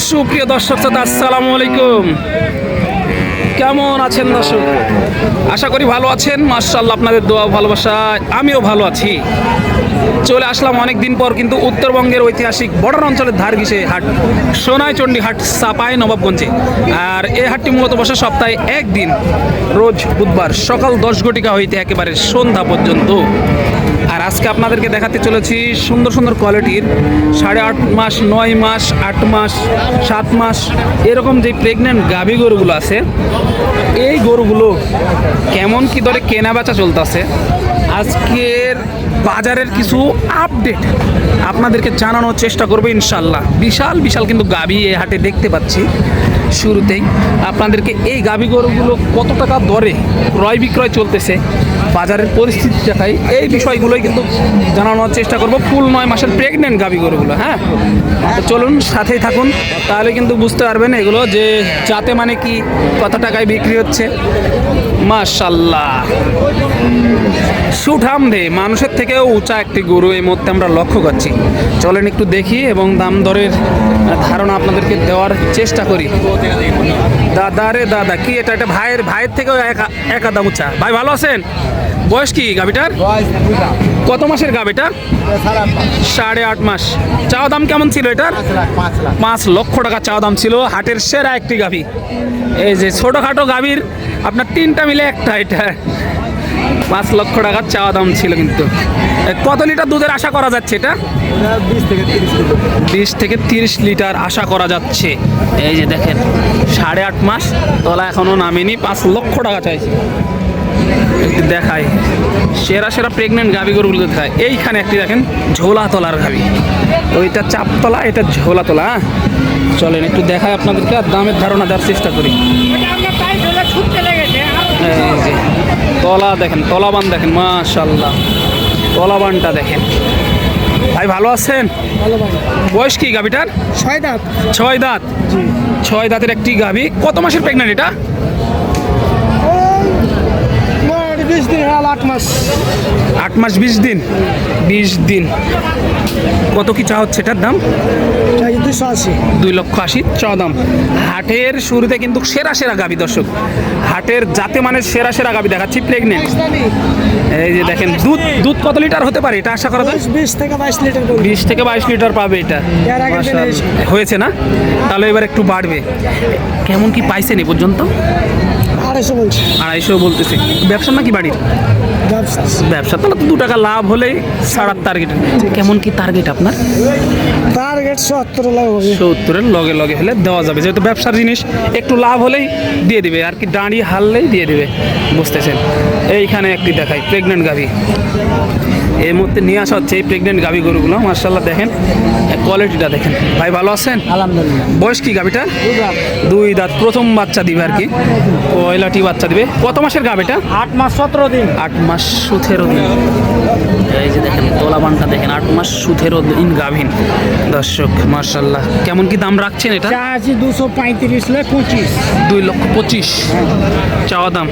সুপ্রিয় দর্শক শ্রোতা, আসসালামু আলাইকুম। কেমন আছেন দর্শক? আশা করি ভালো আছেন। মাশাআল্লাহ, আপনাদের দোয়া ভালোবাসায় আমিও ভালো আছি। চলে আসলাম অনেক দিন পর, কিন্তু উত্তরবঙ্গের ঐতিহাসিক বর্ডার অঞ্চলের ধার ঘেঁষে হাট, সোনাইচণ্ডী হাট, চাঁপাই নবাবগঞ্জে। আর এই হাটটি মূলত বসে সপ্তাহে একদিন, রোজ বুধবার সকাল 10 ঘটিকা হইতে একেবারে সন্ধ্যা পর্যন্ত। আর আজকে আপনাদেরকে দেখাতে চলেছি সুন্দর সুন্দর কোয়ালিটির 8.5 মাস, 9 মাস, 8 মাস, 7 মাস এরকম যে প্রেগনেন্ট গাভী গরুগুলো আছে, এই গরুগুলো কেমন কি দরে কেনা বেচা চলতেছে, আজকের বাজারের কিছু আপডেট আপনাদেরকে জানানোর চেষ্টা করবো ইনশাল্লাহ। বিশাল বিশাল কিন্তু গাভী এই হাটে দেখতে পাচ্ছি। শুরুতেই আপনাদেরকে এই গাভী গরুগুলো কত টাকা দরে ক্রয় বিক্রয় চলতেছে, বাজারের পরিস্থিতি দেখাই, এই বিষয়গুলোই কিন্তু জানানোর চেষ্টা করব। ফুল 9 মাসের প্রেগনেন্ট গাভী গরুগুলো। হ্যাঁ, তো চলুন সাথেই থাকুন, তাহলে কিন্তু বুঝতে পারবেন এগুলো যে যাতে মানে কি, কত টাকায় বিক্রি হচ্ছে। মাশাল্লাহ, সুঠাম দে মানুষের থেকেও উঁচা একটি গরু এই মুহূর্তে আমরা লক্ষ্য করছি। চলেন একটু দেখি এবং দাম দরের ধারণা আপনাদেরকে দেওয়ার চেষ্টা করি। দাদা রে দাদা, কি এটা? এটা ভাইয়ের থেকেও এক আদাম উঁচা। ভাই ভালো আছেন? বয়স কি গাভীটার? কত মাসের গাভীটা? 8.5 মাস। চাওয়া দাম কেমন ছিল এটার? 5 লক্ষ টাকা চাওয়া দাম ছিল। হাটের সেরা একটি গাভী। এই যে ছোটোখাটো গাভীর আপনার 3টা মিলে একটা, এটা 5 লক্ষ টাকার চাওয়া দাম ছিল। কিন্তু কত লিটার দুধের আশা করা যাচ্ছে? এটা 20 থেকে 30 লিটার আশা করা যাচ্ছে। এই যে দেখেন, 8.5 মাস, তলা এখনো নামেনি, 5 লক্ষ টাকা চাইছে। দেখায় সেরা সেরা প্রেগনেন্ট গাভী গরুগুলো দেখায়। এইখানে একটি দেখেন ঝোলা তলার গাভী, ওইটা চাপতলা, এটা ঝোলা তোলা। চলেন একটু দেখায় আপনাদেরকে, আর দামের ধারণা দেওয়ার চেষ্টা করি। এই যে তলা দেখেন, তলাবান দেখেন, মাশাআল্লাহ, তলাবানটা দেখেন। ভাই ভালো আছেন? বয়স কি গাভীটার? 6 দাঁত। 6 দাঁত। 6 দাঁতের একটি গাভী। কত মাসের প্রেগনেন্ট এটা? 20 দিন, 8 মাস। 8 মাস 20 দিন। 20 দিন। কত কি চা হচ্ছে এটার দাম? 280। 2,80,000 চাওয়া দাম। হাটের শুরুতে কিন্তু সেরা সেরা গাভী দর্শক, হাটের যাতে মানে সেরা সেরা গাভী দেখাচ্ছি প্রেগনেন্ট। এই যে দেখেন, দুধ কত লিটার হতে পারে এটা আশা করা যায়? 20 থেকে 22 লিটার। 20 থেকে 22 লিটার পাবে এটা। মাশাআল্লাহ, হয়েছে না? তাহলে এবার একটু বাড়বে। কেমন কি পাইছেন এ পর্যন্ত? 250 বলছি। 250 বলতেছে। ব্যবসা নাকি বাড়ির? ব্যবসা। তাহলে তো 2 টাকা লাভ হলেই ছাড়ার টার্গেট। কেমন কি টার্গেট আপনার? টার্গেট 70 লাখ হবে। 70-এর লগে লগে হলে দেওয়া যাবে, যেহেতু ব্যবসার জিনিস, একটু লাভ হলেই দিয়ে দিবে আর কি, দাঁড়িয়ে হারলেই দিয়ে দিবে, বুঝতেছেন। এইখানে একটি দেখাই প্রেগনেন্ট গাভী, এই মুহূর্তে নিয়ে আসা হচ্ছে এই প্রেগনেন্ট গাভী গরুগুলো। মাশাআল্লাহ দেখেন কোয়ালিটিটা দেখেন। ভাই ভালো আছেন? আলহামদুলিল্লাহ। বয়স কি গাভীটা? 2 দাঁত। প্রথম বাচ্চা দিবে আর কি, পয়লাটি বাচ্চা দিবে। কত মাসের গাভীটা? 8 মাস 17 দিন। 8 মাস 17 দিন। এই যে দেখেন তোলাবানটা দেখেন, 8 মাস 17 দিন গাভীন দর্শক। মাশাআল্লাহ, কেমন কি দাম রাখছেন এটা? চাচ্ছি 235 লাখ 25। 2,25,000 চাওয়া দাম।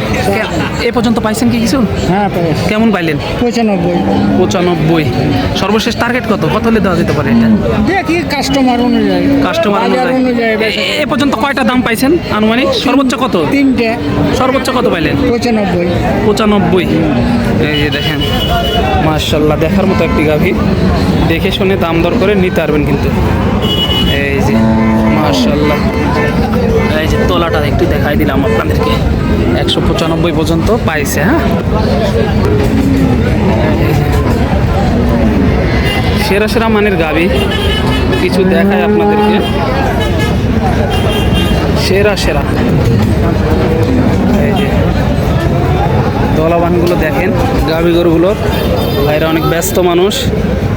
এ পর্যন্ত পাইছেন কি কিছু? হ্যাঁ, কেমন পাইলেন? 95। 95। সর্বশেষ টার্গেট কত হলে দেওয়া যেতে পারে এটা? দেখি কাস্টমার অনুযায়ী। কাস্টমার অনুযায়ী। এ পর্যন্ত কয়টা দাম পাইছেন আনুমানিক? সর্বোচ্চ কত? 3টে। সর্বোচ্চ কত পাইলেন? 95। 95। এই যে দেখেন, মাশাআল্লাহ, দেখার মতো একটি গাভী। দেখে শুনে দাম দর করে নিতে পারবেন কিন্তু। এই যে মাশাআল্লাহ, এই যে তোলাটা একটু দেখাই দিলাম আপনাদেরকে। 195 পর্যন্ত পাইছে। হ্যাঁ, সেরা সেরা মানের গাভী কিছু দেখায় আপনাদেরকে, সেরা সেরা। এই যে দলাবানগুলো দেখেন, গাভী গরুগুলোর। ভাইরা অনেক ব্যস্ত মানুষ,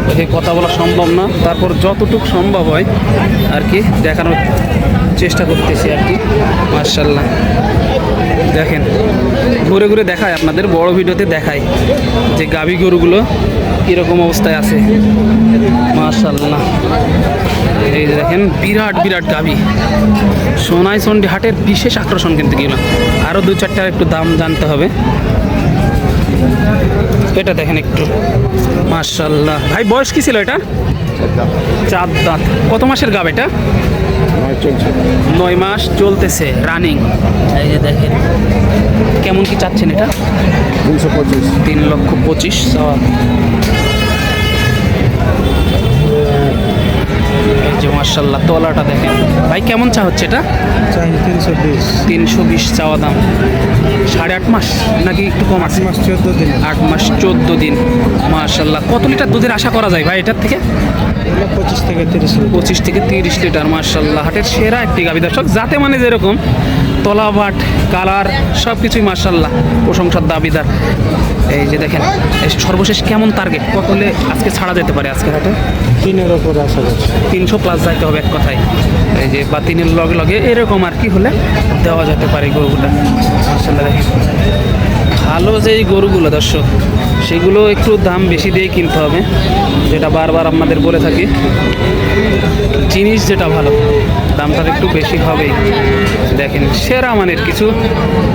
দেখে কথা বলা সম্ভব না, তারপর যতটুকু সম্ভব হয় আর কি দেখানোর চেষ্টা করতেছি আর কি। মাশাআল্লাহ দেখেন, ঘুরে ঘুরে দেখায় আপনাদের, বড় ভিডিওতে দেখায় যে গাভী গরুগুলো কীরকম অবস্থায় আছে। মাশাআল্লাহ, এই যে দেখেন বিরাট বিরাট গাভী। সোনাইচণ্ডী হাটের বিশেষ আকর্ষণ কিন্তু কিনা। আরও 2-4টার একটু দাম জানতে হবে। এটা দেখেন একটু, মাশাআল্লাহ। ভাই বয়স কি ছিল এটা? 4 দাঁত। কত মাসের গাভ এটা? চলছে 9 মাস চলতেছে রানিং। এই যে দেখেন কেমন কি চাচ্ছেন এটা? 325 3,25,000 চাওয়া। এই যে মার্শাল্লাহ তলাটা দেখেন ভাই, কেমন চা হচ্ছে এটা? চাই 320 320 চাওয়া দাম। 8.5 মাস নাকি একটু কম আছে? 8 মাস 14 দিন 8 মাস 14 দিন। মার্শাল্লাহ কত লিটার দুধের আশা করা যায় ভাই এটার থেকে? 25 থেকে 30 25 থেকে 30 লিটার। মার্শাল্লাহ হাটের সেরা একটি গাভী দর্শক, যাতে মানে যেরকম তলাবাট কালার সব কিছুই মার্শাল্লাহ প্রশংসার দাবিদার। এই যে দেখেন এই সর্বশেষ কেমন টার্গেট, কত হলে আজকে ছাড়া যেতে পারে আজকে হাটে? 3-এর উপরে আশা করছি। 300 প্লাস যাইতে হবে এক কথায়। এই যে বা 3-এর লগে লগে এরকম আর কি হলে দেওয়া যেতে পারে গরুগুলো। মার্শাল্লাহ দেখেন ভালো যে এই গরুগুলো দর্শক, সেগুলো একটু দাম বেশি দিয়ে কিনতে হবে, যেটা বারবার আপনাদের বলে থাকি। জিনিস যেটা ভালো দামটা একটু বেশি হবেই। দেখেন সেরা মানের কিছু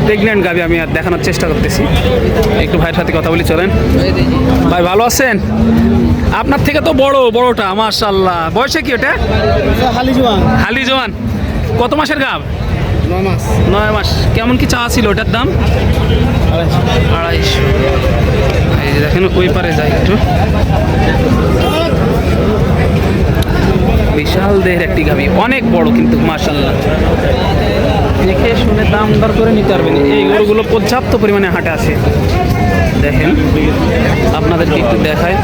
প্রেগনেন্ট গাভী আমি আর দেখানোর চেষ্টা করতেছি। একটু ভাইয়ের সাথে কথা বলি, চলেন ভাই। ভালো আছেন? আপনার থেকে তো বড়টা মাশাআল্লাহ। বয়সে কি ওটা? হালি জোয়ান হালি জোয়ান। কত মাসের গাভ? 9 মাস 9 মাস। কেমন কি চা ছিল ওটার দাম? 250। এই যে দেখেন ওই পারে যাই একটু। বিশাল দেহের একটি গাভী, অনেক বড় কিন্তু মাশাআল্লাহ। দেখে শুনে দাম দর করে নিতে পারবেন। এই গরুগুলো পর্যাপ্ত পরিমাণে হাটে আছে। দেখেন আপনাদেরকে একটু দেখায়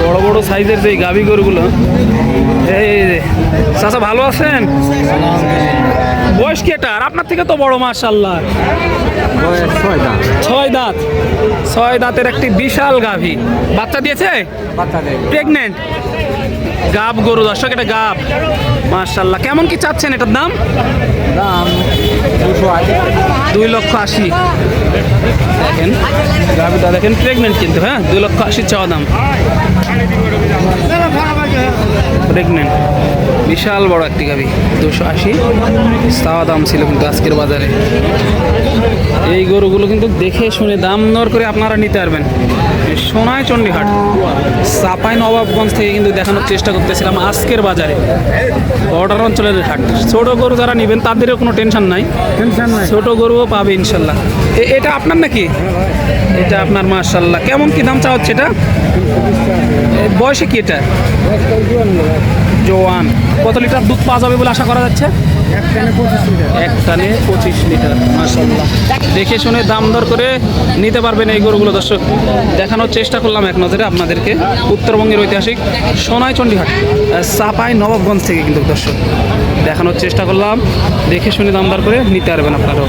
বড় বড় সাইজের যে গাভী গরুগুলো। এই চাচা ভালো আছেন? বয়স কি এটা? আর আপনার থেকে তো বড় মাশাআল্লাহ। 6 দাঁত। 6 দাঁতের একটি বিশাল গাভী। বাচ্চা দিয়েছে? প্রেগনেন্ট গাব গরু দর্শক, এটা গাব মাশাআল্লাহ। কেমন কি চাচ্ছেন এটার দাম? 2,80,000। দেখেন গাভিটা দেখেন প্রেগনেন্ট কিন্তু, হ্যাঁ 2,80,000 চাওয়া দাম। প্রেগনেন্ট বিশাল বড় একটি গাভি। 280 চাওয়া দাম ছিল কিন্তু আজকের বাজারে। এই গরুগুলো কিন্তু দেখে শুনে দাম দর করে আপনারা নিতে পারবেন। সোনাই চণ্ডীহাট চাপাই নবাবগঞ্জ থেকে কিন্তু দেখানোর চেষ্টা করতেছিলাম আজকের বাজারে বর্ডার অঞ্চলের হাট। ছোট গরু যারা নেবেন তাদেরও কোনো টেনশন নাই, ছোট গরুও পাবে ইনশাল্লাহ। এটা আপনার নাকি? এটা আপনার মাশাআল্লাহ। কেমন কি দাম চা হচ্ছে এটা? বয়সে কি এটা? জোয়ান। কত লিটার দুধ পাওয়া যাবে বলে আশা করা যাচ্ছে? এক টানে 25 লিটার মাশাআল্লাহ। দেখে শুনে দাম দর করে নিতে পারবেন এই গরুগুলো দর্শক। দেখানোর চেষ্টা করলাম এক নজরে আপনাদেরকে উত্তরবঙ্গের ঐতিহাসিক সোনাই চণ্ডীহাট চাপাই নবাবগঞ্জ থেকে কিন্তু দর্শক দেখানোর চেষ্টা করলাম। দেখে শুনে দাম দর করে নিতে পারবেন আপনারাও।